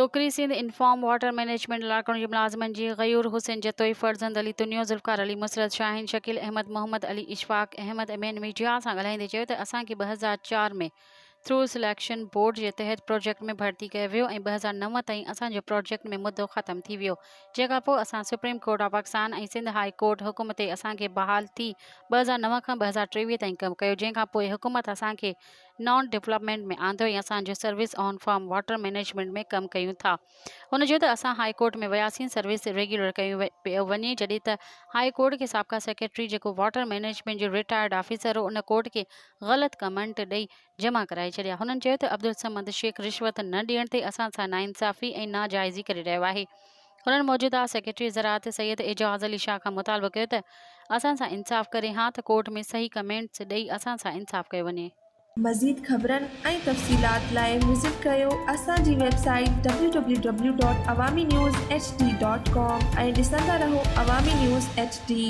डोकरी Sindh inform water management इलाक़नि जे मुलाज़िमनि जी ग़यूर हुसैन जतोई, फर्ज़ंद अली तुनियो, ज़ुल्फ़कार अली मुसरत, शाहीन शकील अहमद, मोहम्मद अली, इशफ़ाक़ अहमद एमएन मीडिया सां ॻाल्हाईंदे चयो त असांखे 2004 में थ्रू सिलेक्शन बोर्ड जे तहत प्रोजेक्ट में भर्ती कयो वियो ऐं 2009 ताईं असांजे प्रोजेक्ट में मुदो ख़त्म थी वियो, जंहिंखां पोइ असां सुप्रीम कोर्ट ऑफ पाकिस्तान ऐं सिंध हाई कोर्ट हुकुम ते असांखे बहाल थी 2009 खां 2023 ताईं कमु कयो, जंहिंखां पोइ हुकूमत असांखे नॉन डेवलपमेंट में आंदो ऐं असांजो service on form water management में कमु कयूं था। हुन चयो त असां हाई कोर्ट में वियासीं, सर्विस रेगुलर कयूं पियो वञे, जॾहिं त हाई कोर्ट के साबिक़ा सेक्रेटरी जेको वाटर मैनेजमेंट जो रिटायर्ड ऑफिसर हो, उन कोर्ट के ग़लति कमेंट ॾेई जमा कराए छॾिया। हुननि चयो त अब्दुल समद शेख रिश्वत न ॾियण ते असां सां नाइंसाफ़ी ऐं नाजाइज़ी करे रहियो आहे। हुननि मौजूदा सेक्रेटरी ज़राअत सैयद एजाज़ अली शाह खां मुतालबो कयो त असां सां इंसाफ़ करे हा त कोर्ट में सही कमेंट्स ॾेई असां सां इंसाफ़ कयो वञे। मज़ीद ख़बरनि ऐं तफ़सीलात लाइ विज़िट कयो असांजी वेबसाइट www.awamiNewsHD.com ऐं ॾिसंदा रहो अवामी न्यूज़ HD।